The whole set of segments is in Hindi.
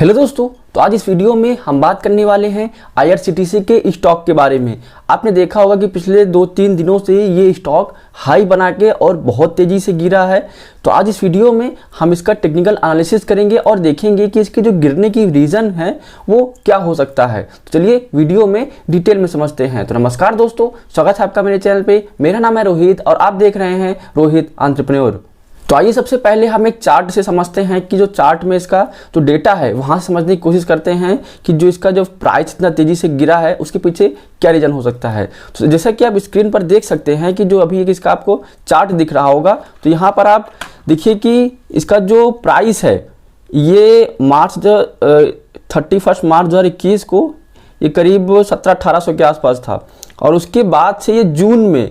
हेलो दोस्तों, तो आज इस वीडियो में हम बात करने वाले हैं IRCTC के स्टॉक के बारे में। आपने देखा होगा कि पिछले 2-3 दिनों से ये स्टॉक हाई बना के और बहुत तेज़ी से गिरा है। तो आज इस वीडियो में हम इसका टेक्निकल एनालिसिस करेंगे और देखेंगे कि इसके जो गिरने की रीज़न है वो क्या हो सकता है। तो चलिए वीडियो में डिटेल में समझते हैं। तो नमस्कार दोस्तों, स्वागत है आपका मेरे चैनल पर। मेरा नाम है रोहित और आप देख रहे हैं रोहित एंटरप्रेन्योर। तो आइए सबसे पहले हम एक चार्ट से समझते हैं कि जो चार्ट में इसका जो डेटा है वहाँ से समझने की कोशिश करते हैं कि जो इसका जो प्राइस इतना तेज़ी से गिरा है उसके पीछे क्या रीज़न हो सकता है। तो जैसा कि आप स्क्रीन पर देख सकते हैं कि जो अभी इसका आपको चार्ट दिख रहा होगा, तो यहाँ पर आप देखिए कि इसका जो प्राइस है ये 31 मार्च 2021 को ये करीब 1700-1800 के आसपास था। और उसके बाद से ये जून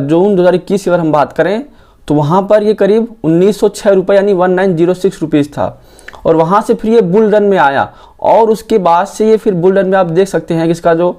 2021 की अगर हम बात करें तो वहाँ पर ये करीब 1906 रुपये यानी 1906 रुपीज़ था। और वहाँ से फिर ये बुल रन में आया और उसके बाद से ये फिर बुल रन में आप देख सकते हैं कि इसका जो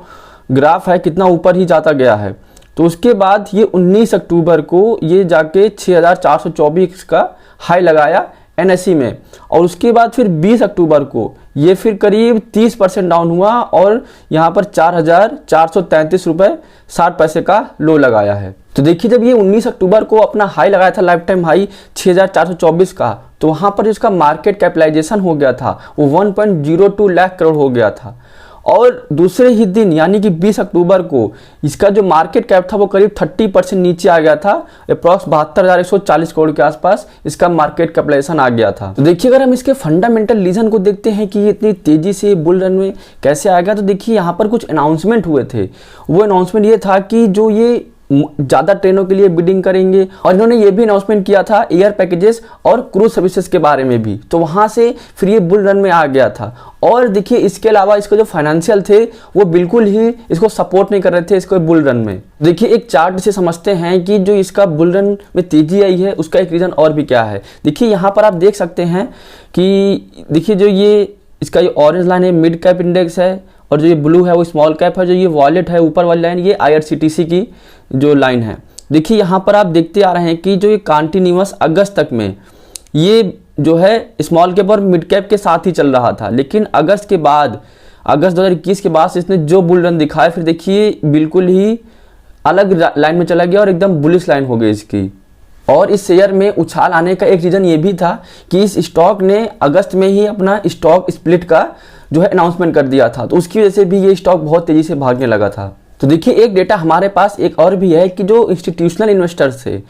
ग्राफ है कितना ऊपर ही जाता गया है। तो उसके बाद ये 19 अक्टूबर को ये जाके 6424 का हाई लगाया NSE में। और उसके बाद फिर 20 अक्टूबर को ये फिर करीब 30% डाउन हुआ और यहाँ पर 4433 रुपये 60 पैसे का लो लगाया है। तो देखिए, जब ये 19 अक्टूबर को अपना हाई लगाया था, लाइफ टाइम हाई 6424 का, तो वहाँ पर जिसका मार्केट कैपिटलाइजेशन हो गया था वो 1.02 लाख करोड़ हो गया था। और दूसरे ही दिन यानी कि 20 अक्टूबर को इसका जो मार्केट कैप था वो करीब 30% नीचे आ गया था। अप्रॉक्स 72,140 करोड़ के आसपास इसका मार्केट कैपिटलाइजेशन आ गया था। तो देखिए, अगर हम इसके फंडामेंटल रीजन को देखते हैं कि ये इतनी तेजी से बुल रन में कैसे आ गया, तो देखिए यहाँ पर कुछ अनाउंसमेंट हुए थे। वो अनाउंसमेंट ये था कि जो ये ज़्यादा ट्रेनों के लिए बिडिंग करेंगे और इन्होंने ये भी अनाउंसमेंट किया था एयर पैकेजेस और क्रूज सर्विसेज के बारे में भी। तो वहाँ से फिर ये बुल रन में आ गया था। और देखिए, इसके अलावा इसके जो फाइनेंशियल थे वो बिल्कुल ही इसको सपोर्ट नहीं कर रहे थे इसको बुल रन में। देखिए, एक चार्ट से समझते हैं कि जो इसका बुल रन में तेजी आई है उसका एक रीज़न और भी क्या है। देखिए, यहाँ पर आप देख सकते हैं कि देखिए जो ये इसका ये ऑरेंज लाइन है मिड कैप इंडेक्स है और जो ये ब्लू है वो स्मॉल कैप है। जो ये वॉलेट है ऊपर वाली लाइन ये IRCTC की जो लाइन है। देखिए, यहाँ पर आप देखते आ रहे हैं कि जो ये कंटिन्यूअस अगस्त तक में ये जो है स्मॉल कैप और मिड कैप के साथ ही चल रहा था। लेकिन अगस्त 2021 के बाद से इसने जो बुल रन दिखाया, फिर देखिए बिल्कुल ही अलग लाइन में चला गया और एकदम बुलिश लाइन हो गई इसकी। और इस शेयर में उछाल आने का एक रीज़न ये भी था कि इस स्टॉक ने अगस्त में ही अपना स्टॉक स्प्लिट का जो है अनाउंसमेंट कर दिया था। तो उसकी वजह से भी ये स्टॉक बहुत तेज़ी से भागने लगा था। तो देखिए, एक डेटा हमारे पास एक और भी है कि जो इंस्टीट्यूशनल इन्वेस्टर्स थे,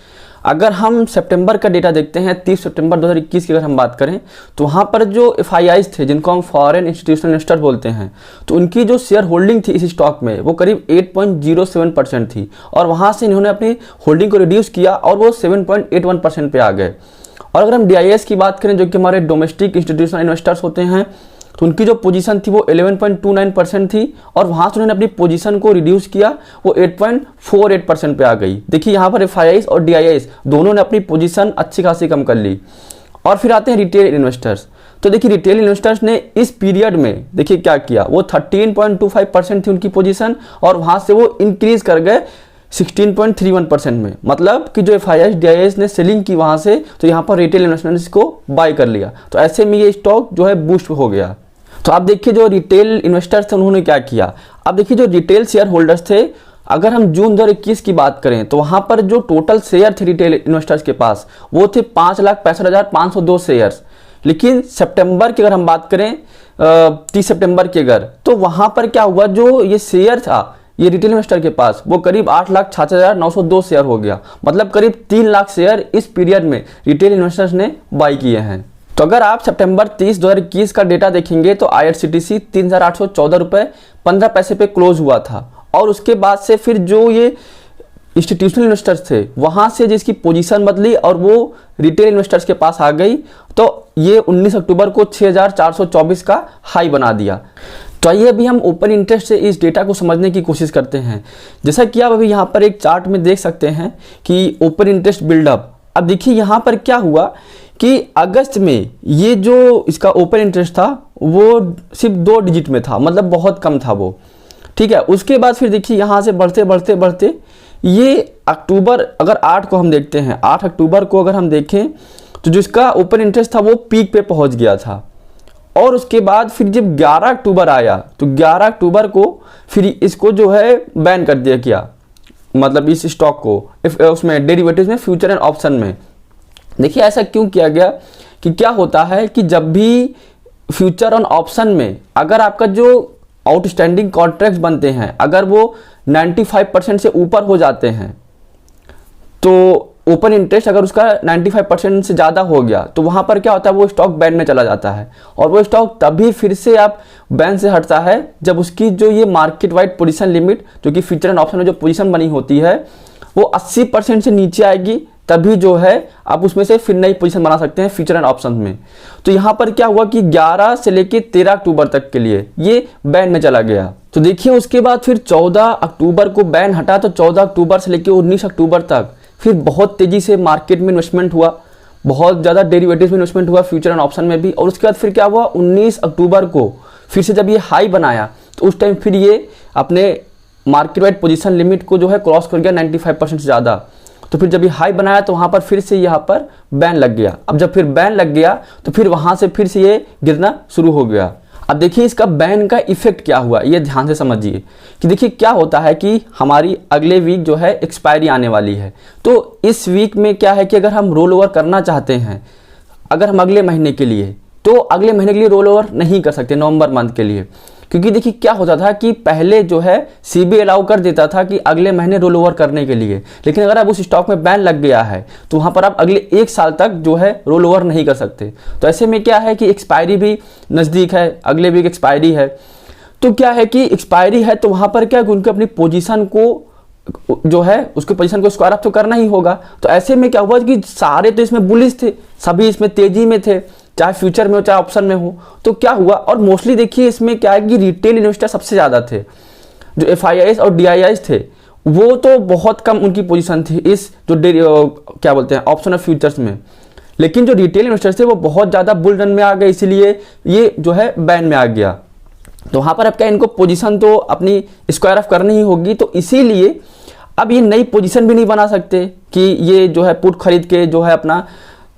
अगर हम सितंबर का डेटा देखते हैं 30 सितंबर 2021 की अगर हम बात करें, तो वहाँ पर जो FIIs थे जिनको हम फॉरेन इंस्टीट्यूशनल इन्वेस्टर बोलते हैं, तो उनकी जो शेयर होल्डिंग थी इस स्टॉक में वो करीब 8.07% थी। और वहाँ से इन्होंने अपनी होल्डिंग को रिड्यूस किया और वो 7.81% पे आ गए। और अगर हम DIS की बात करें जो कि हमारे डोमेस्टिक इंस्टीट्यूशनल इन्वेस्टर्स होते हैं, तो उनकी जो पोजीशन थी वो 11.29% थी और वहाँ से उन्होंने अपनी पोजीशन को रिड्यूस किया, वो 8.48% पे आ गई। देखिए, यहाँ पर FIIs और DIS दोनों ने अपनी पोजीशन अच्छी खासी कम कर ली। और फिर आते हैं रिटेल इन्वेस्टर्स। तो देखिए, रिटेल इन्वेस्टर्स ने इस पीरियड में देखिए क्या किया, वो 13.25% थी उनकी पोजीशन और वहाँ से वो इंक्रीज कर गए 16.31% में। मतलब कि जो FIIs DIS ने सेलिंग की वहाँ से, तो यहाँ पर रिटेल इन्वेस्टर्स को बाय कर लिया। तो ऐसे में ये स्टॉक जो है बूस्ट हो गया। तो आप देखिए, जो रिटेल इन्वेस्टर्स थे उन्होंने क्या किया। अब देखिए, जो रिटेल शेयर होल्डर्स थे, अगर हम जून 2021 की बात करें तो वहाँ पर जो टोटल शेयर थे रिटेल इन्वेस्टर्स के पास वो थे 5,65,502 शेयर्स। लेकिन सितंबर की अगर हम बात करें 30 सितंबर की अगर, तो वहाँ पर क्या हुआ, जो ये शेयर था ये रिटेल इन्वेस्टर के पास वो करीब 8,66,902 शेयर हो गया। मतलब करीब 3 लाख शेयर इस पीरियड में रिटेल इन्वेस्टर्स ने बाई किए हैं। तो अगर आप सितंबर 30 2021 का डेटा देखेंगे तो IRCTC 3,814 रुपये 15 पैसे पे क्लोज हुआ था। और उसके बाद से फिर जो ये इंस्टीट्यूशनल इन्वेस्टर्स थे वहाँ से जिसकी पोजीशन बदली और वो रिटेल इन्वेस्टर्स के पास आ गई, तो ये 19 अक्टूबर को 6,424 का हाई बना दिया। तो आइए अभी हम ओपन इंटरेस्ट से इस डेटा को समझने की कोशिश करते हैं। जैसा कि आप अभी यहाँ पर एक चार्ट में देख सकते हैं कि ओपन इंटरेस्ट बिल्डअप। अब देखिए, यहाँ पर क्या हुआ कि अगस्त में ये जो इसका ओपन इंटरेस्ट था वो सिर्फ 2 डिजिट में था, मतलब बहुत कम था वो, ठीक है। उसके बाद फिर देखिए यहाँ से बढ़ते बढ़ते बढ़ते ये अक्टूबर, अगर 8 को हम देखते हैं, 8 अक्टूबर को अगर हम देखें तो जिसका ओपन इंटरेस्ट था वो पीक पे पहुंच गया था। और उसके बाद फिर जब 11 अक्टूबर आया तो 11 अक्टूबर को फिर इसको जो है बैन कर दिया गया, मतलब इस स्टॉक को उसमें डेरिवेटिव्स में, फ्यूचर एंड ऑप्शन में। देखिए ऐसा क्यों किया गया कि क्या होता है कि जब भी फ्यूचर और ऑप्शन में अगर आपका जो आउटस्टैंडिंग कॉन्ट्रैक्ट्स बनते हैं अगर वो 95% से ऊपर हो जाते हैं, तो ओपन इंटरेस्ट अगर उसका 95% से ज़्यादा हो गया तो वहाँ पर क्या होता है, वो स्टॉक बैन में चला जाता है। और वो स्टॉक तभी फिर से आप बैन से हटता है जब उसकी जो ये मार्केट वाइड पोजीशन लिमिट, जो कि फ्यूचर एंड ऑप्शन में जो पोजीशन बनी होती है, वो 80% से नीचे आएगी, तभी जो है आप उसमें से फिर नई पोजीशन बना सकते हैं फ्यूचर एंड ऑप्शन में। तो यहाँ पर क्या हुआ कि 11 से लेके 13 अक्टूबर तक के लिए ये बैन में चला गया। तो देखिए उसके बाद फिर 14 अक्टूबर को बैन हटा, तो 14 अक्टूबर से लेके 19 अक्टूबर तक फिर बहुत तेजी से मार्केट में इन्वेस्टमेंट हुआ, बहुत ज़्यादा डेरिवेटिव्स में इन्वेस्टमेंट हुआ, फ्यूचर एंड ऑप्शन में भी। और उसके बाद फिर क्या हुआ, 19 अक्टूबर को फिर से जब ये हाई बनाया तो उस टाइम फिर ये अपने मार्केट वाइड पोजीशन लिमिट को जो है क्रॉस कर गया 95% से ज़्यादा। तो फिर जब ये हाई बनाया तो वहाँ पर फिर से यहाँ पर बैन लग गया। अब जब फिर बैन लग गया तो फिर वहाँ से फिर से ये गिरना शुरू हो गया। अब देखिए इसका बैन का इफेक्ट क्या हुआ, ये ध्यान से समझिए कि देखिए क्या होता है कि हमारी अगले वीक जो है एक्सपायरी आने वाली है। तो इस वीक में क्या है कि अगर हम रोल ओवर करना चाहते हैं, अगर हम अगले महीने के लिए, तो अगले महीने के लिए रोल ओवर नहीं कर सकते नवंबर मंथ के लिए, क्योंकि देखिए क्या होता था कि पहले जो है सीबी अलाउ कर देता था कि अगले महीने रोल ओवर करने के लिए, लेकिन अगर आप उस स्टॉक में बैन लग गया है तो वहाँ पर आप अगले 1 साल तक जो है रोल ओवर नहीं कर सकते। तो ऐसे में क्या है कि एक्सपायरी भी नज़दीक है, अगले वीक एक्सपायरी है। तो क्या है कि एक्सपायरी है तो वहाँ पर क्या है कि उनको अपनी पोजीशन को जो है उसके पोजीशन को स्क्वायर अप तो करना ही होगा। तो ऐसे में क्या हुआ कि सारे तो इसमें बुलिश थे, सभी इसमें तेजी में थे, चाहे फ्यूचर में हो चाहे ऑप्शन में हो। तो क्या हुआ, और मोस्टली देखिए इसमें क्या है कि रिटेल इन्वेस्टर सबसे ज़्यादा थे, जो एफआईआईस और डीआईआईस थे वो तो बहुत कम उनकी पोजीशन थी इस जो क्या बोलते हैं ऑप्शन और फ्यूचर्स में। लेकिन जो रिटेल इन्वेस्टर्स थे वो बहुत ज़्यादा बुल रन में आ गए, इसीलिए ये जो है बैन में आ गया। तो वहाँ पर अब क्या इनको पोजीशन तो अपनी स्क्वायर ऑफ करनी ही होगी, तो इसीलिए अब ये नई पोजीशन भी नहीं बना सकते कि ये जो है पुट खरीद के जो है अपना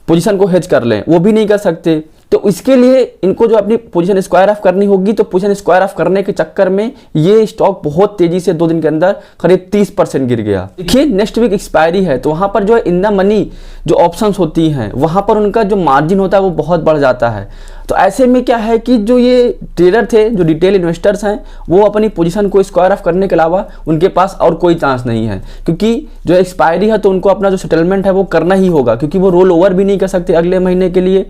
पोजीशन को हेज कर लें, वो भी नहीं कर सकते। तो इसके लिए इनको जो अपनी पोजीशन स्क्वायर ऑफ करनी होगी, तो पोजीशन स्क्वायर ऑफ करने के चक्कर में ये स्टॉक बहुत तेजी से 2 दिन के अंदर करीब 30% गिर गया। देखिए नेक्स्ट वीक एक्सपायरी है तो वहाँ पर जो है इन द मनी जो ऑप्शंस होती हैं वहाँ पर उनका जो मार्जिन होता है वो बहुत बढ़ जाता है। तो ऐसे में क्या है कि जो ये ट्रेडर थे, जो रिटेल इन्वेस्टर्स हैं, वो अपनी पोजीशन को स्क्वायर ऑफ करने के अलावा उनके पास और कोई चांस नहीं है, क्योंकि जो एक्सपायरी है तो उनको अपना जो सेटलमेंट है वो करना ही होगा, क्योंकि वो रोल ओवर भी नहीं कर सकते अगले महीने के लिए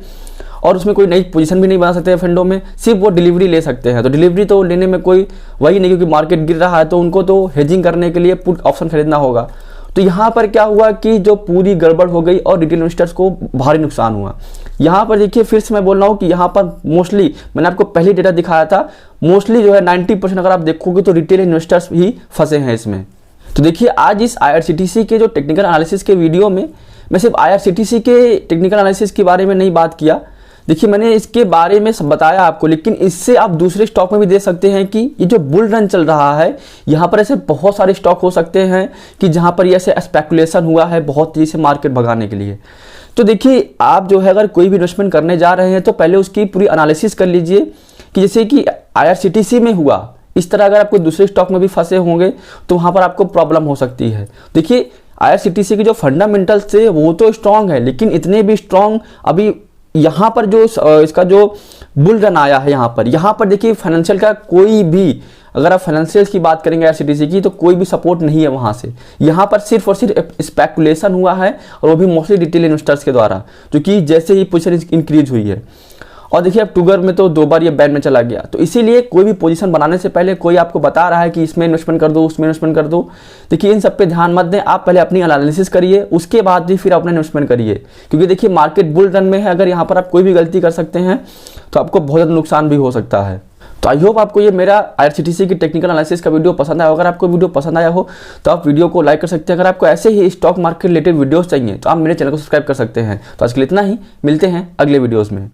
और उसमें कोई नई पोजीशन भी नहीं बना सकते फंडों में, सिर्फ वो डिलीवरी ले सकते हैं। तो डिलीवरी तो लेने में कोई वही नहीं, क्योंकि मार्केट गिर रहा है तो उनको तो हेजिंग करने के लिए पुट ऑप्शन खरीदना होगा। तो यहाँ पर क्या हुआ कि जो पूरी गड़बड़ हो गई और रिटेल इन्वेस्टर्स को भारी नुकसान हुआ। यहाँ पर देखिए फिर से मैं बोल रहा हूँ कि यहाँ पर मोस्टली मैंने आपको पहले डेटा दिखाया था, मोस्टली जो है 90% अगर आप देखोगे तो रिटेल इन्वेस्टर्स ही फंसे हैं इसमें। तो देखिए आज इस IRCTC के जो टेक्निकल एनालिसिस के वीडियो में मैं सिर्फ IRCTC के टेक्निकल एनालिसिस के बारे में नहीं बात किया, देखिए मैंने इसके बारे में सब बताया आपको, लेकिन इससे आप दूसरे स्टॉक में भी देख सकते हैं कि ये जो बुल रन चल रहा है यहाँ पर ऐसे बहुत सारे स्टॉक हो सकते हैं कि जहाँ पर ये ऐसे स्पेकुलेशन हुआ है बहुत तेजी से मार्केट भगाने के लिए। तो देखिए आप जो है अगर कोई भी इन्वेस्टमेंट करने जा रहे हैं तो पहले उसकी पूरी एनालिसिस कर लीजिए कि जैसे कि IRCTC में हुआ, इस तरह अगर आप कोई दूसरे स्टॉक में भी फंसे होंगे तो वहाँ पर आपको प्रॉब्लम हो सकती है। देखिए IRCTC के जो फंडामेंटल्स थे वो तो स्ट्रॉन्ग है, लेकिन इतने भी स्ट्रॉन्ग अभी यहाँ पर जो इसका जो बुल रन आया है यहाँ पर देखिए फाइनेंशियल का कोई भी, अगर आप फाइनेंशियल्स की बात करेंगे IRCTC की, तो कोई भी सपोर्ट नहीं है वहाँ से। यहाँ पर सिर्फ और सिर्फ स्पेकुलेशन हुआ है और वो भी मोस्टली रिटेल इन्वेस्टर्स के द्वारा, जो कि जैसे ही पोजीशन इंक्रीज हुई है। और देखिए अक्टूबर में तो 2 बार ये बैन में चला गया। तो इसीलिए कोई भी पोजीशन बनाने से पहले कोई आपको बता रहा है कि इसमें इन्वेस्टमेंट कर दो, उसमें इन्वेस्टमेंट कर दो, देखिए इन सब पे ध्यान मत दें। आप पहले अपनी एनालिसिस करिए, उसके बाद ही फिर अपना इन्वेस्टमेंट करिए, क्योंकि देखिए मार्केट बुल रन में है। अगर यहाँ पर आप कोई भी गलती कर सकते हैं तो आपको बहुत ज़्यादा नुकसान भी हो सकता है। तो आई होप आपको ये मेरा IRCTC की टेक्निकल एनालिसिस का वीडियो पसंद आया। अगर आपको वीडियो पसंद आया हो तो आप वीडियो को लाइक कर सकते हैं। अगर आपको ऐसे ही स्टॉक मार्केट रिलेटेड वीडियोस चाहिए तो आप मेरे चैनल को सब्सक्राइब कर सकते हैं। तो आज के लिए इतना ही, मिलते हैं अगले वीडियोस में।